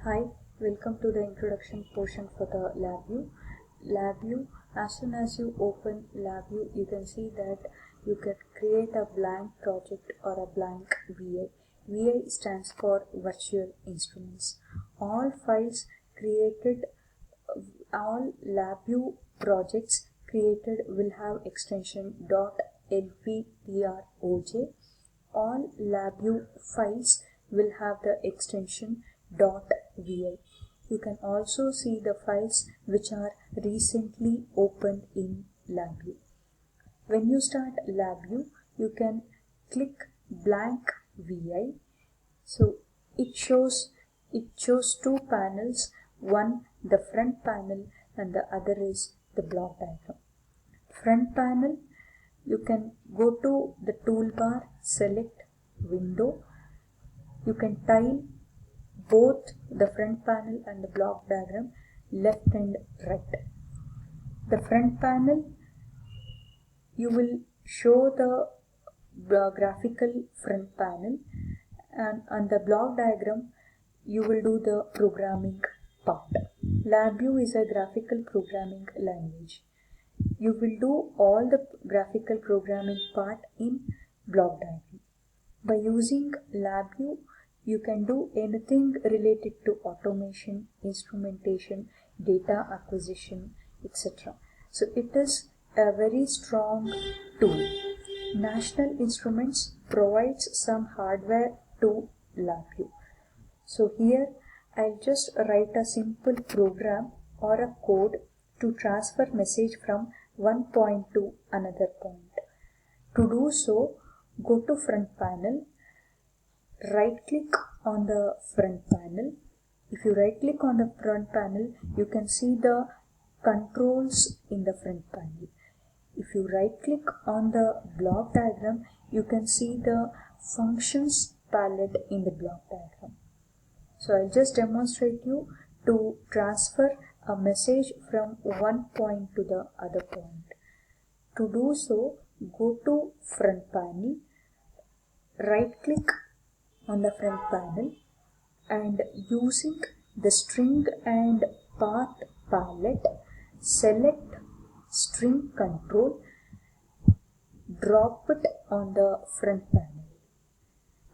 Hi, welcome to the introduction portion for the LabView. LabView, as soon as you open LabView, you can see that you can create a blank project or a blank VI. VI stands for Virtual Instruments. All files created, all LabView projects created will have extension .lvproj. All LabView files will have the extension .vi. You can also see the files which are recently opened in LabView. When you start LabView, you can click blank VI. So it shows two panels, one the front panel and the other is the block diagram. Front panel, you can go to the toolbar, select window. You can tile both the front panel and the block diagram left and right. The front panel, you will show the graphical front panel, and on the block diagram you will do the programming part. LabView is a graphical programming language. You will do all the graphical programming part in block diagram. By using LabView, you can do anything related to automation, instrumentation, data acquisition, etc. So it is a very strong tool. National Instruments provides some hardware to LabView. So here I'll just write a simple program or a code to transfer message from one point to another point. To do so, go to front panel, right click on the front panel. If you right click on the front panel, you can see the controls in the front panel. If you right click on the block diagram, you can see the functions palette in the block diagram. So I'll just demonstrate you to transfer a message from one point to the other point. To do so, go to front panel, right click on the front panel, and using the string and path palette, select string control, drop it on the front panel.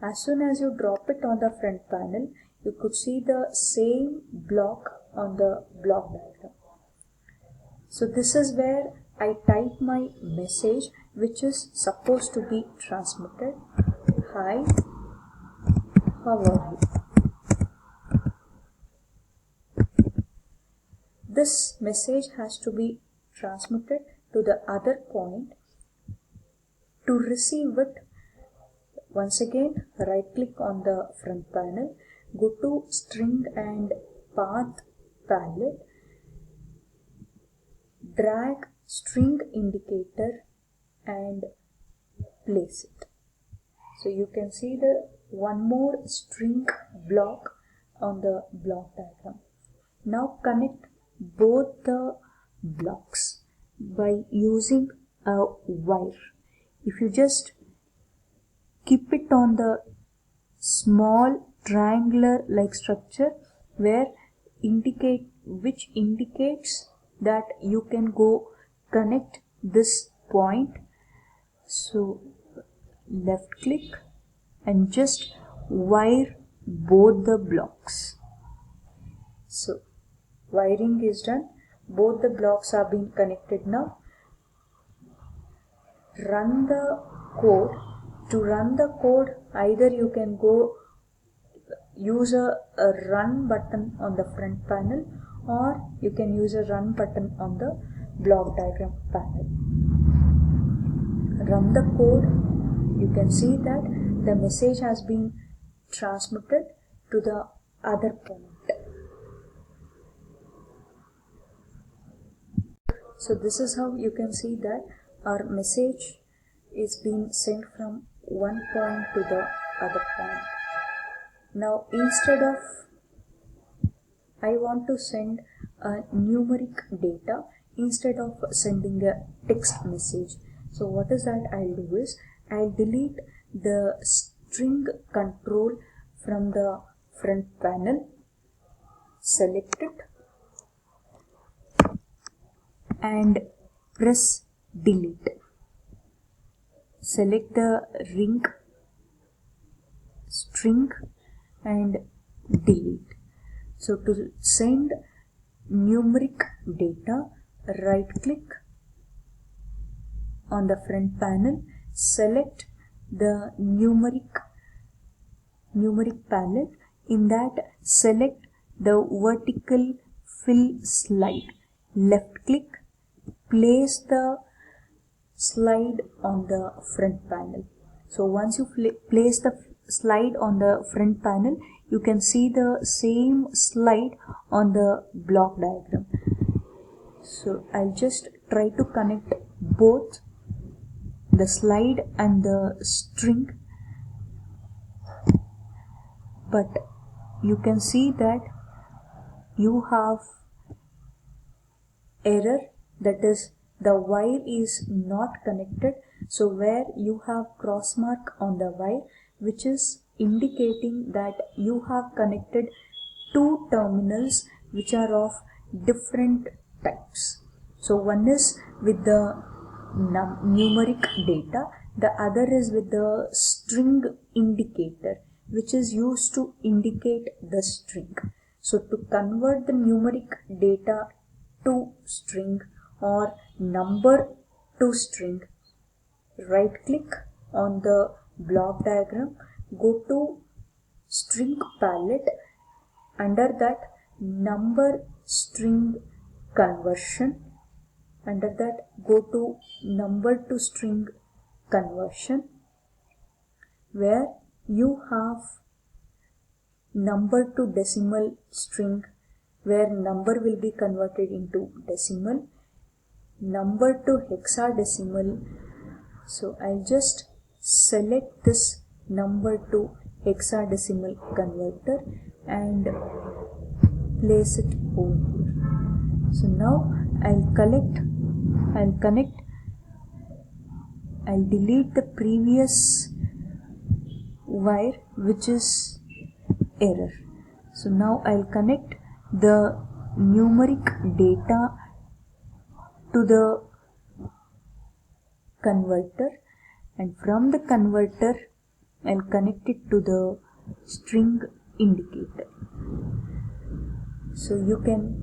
As soon as you drop it on the front panel, you could see the same block on the block diagram. So this is where I type my message which is supposed to be transmitted. Hi, how are you? This message has to be transmitted to the other point. To receive it, once again right click on the front panel, go to string and path palette, drag string indicator and place it. So you can see the one more string block on the block diagram. Now connect both the blocks by using a wire. If you just keep it on the small triangular like structure which indicates that you can go connect this point. So left click and just wire both the blocks. So wiring is done. Both the blocks are being connected now. Run the code. To run the code, either you can go use a run button on the front panel, or you can use a run button on the block diagram panel. Run the code. You can see that the message has been transmitted to the other point. So this is how you can see that our message is being sent from one point to the other point. Now instead of, I want to send a numeric data instead of sending a text message. So what is that I'll do is, I'll delete the string control from the front panel select it and press delete. Select the string and delete. So to send numeric data, right click on the front panel, select the numeric palette. In that, select the vertical fill slide. Left click, place the slide on the front panel. So once you place the slide on the front panel, you can see the same slide on the block diagram. So I'll just try to connect both the slide and the string, but you can see that you have error, that is the wire is not connected. So where you have cross mark on the wire, which is indicating that you have connected two terminals which are of different types. So one is with the numeric data, the other is with the string indicator, which is used to indicate the string. So to convert the numeric data to string or number to string, right click on the block diagram, go to string palette, under that number string conversion, under that go to number to string conversion, where you have number to decimal string, where number will be converted into decimal, number to hexadecimal. So I'll just select this number to hexadecimal converter and place it over here. So now I'll delete the previous wire which is error. So now I'll connect the numeric data to the converter, and from the converter I'll connect it to the string indicator. So you can,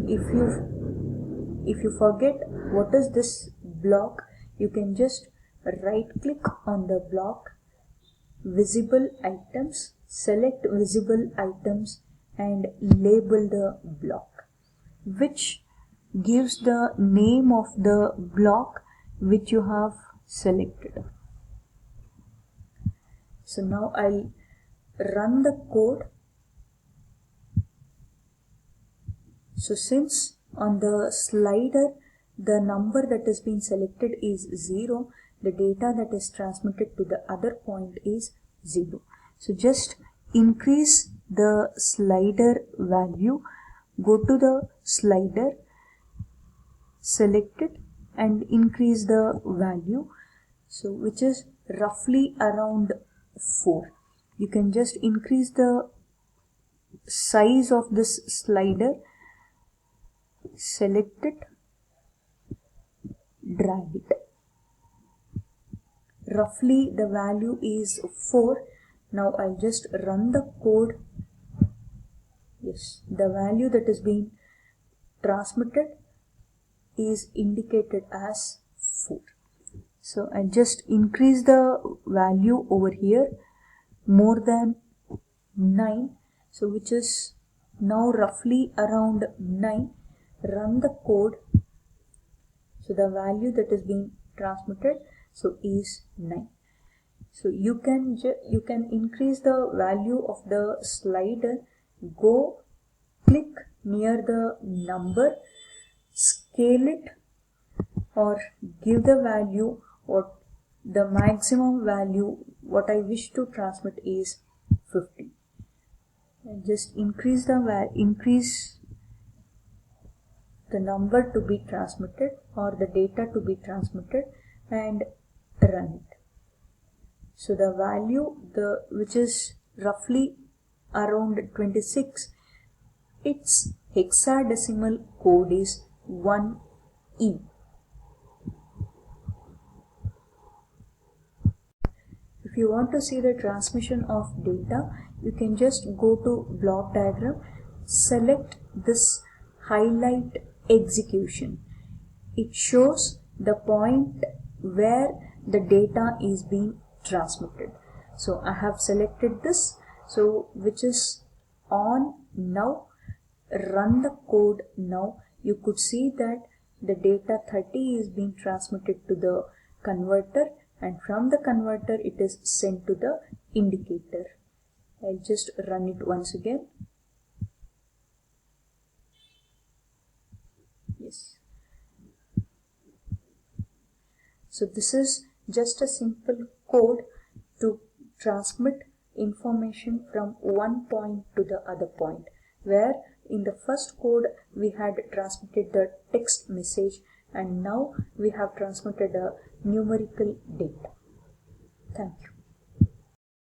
if you forget what is this block, you can just right click on the block, visible items, select visible items and label the block, which gives the name of the block which you have selected. So now I'll run the code. So since on the slider the number that has been selected is 0, the data that is transmitted to the other point is 0. So just increase the slider value, go to the slider, select it and increase the value, so which is roughly around 4. You can just increase the size of this slider, select it, drag it. Roughly the value is 4. Now I'll just run the code. Yes, the value that is being transmitted is indicated as 4. So I just increase the value over here more than 9, so which is now roughly around 9. Run the code. So the value that is being transmitted is 9. So you can increase the value of the slider, go click near the number, scale it or give the value, or the maximum value what I wish to transmit is 50. And just increase the number to be transmitted or the data to be transmitted and run it. So the value which is roughly around 26 its hexadecimal code is 1E. If you want to see the transmission of data, you can just go to block diagram, select this highlight execution. It shows the point where the data is being transmitted. So I have selected this, so which is on now. Run the code now. You could see that the data 30 is being transmitted to the converter, and from the converter it is sent to the indicator. I'll just run it once again. Yes. So this is just a simple code to transmit information from one point to the other point, where in the first code we had transmitted the text message, and now we have transmitted a numerical data. Thank you.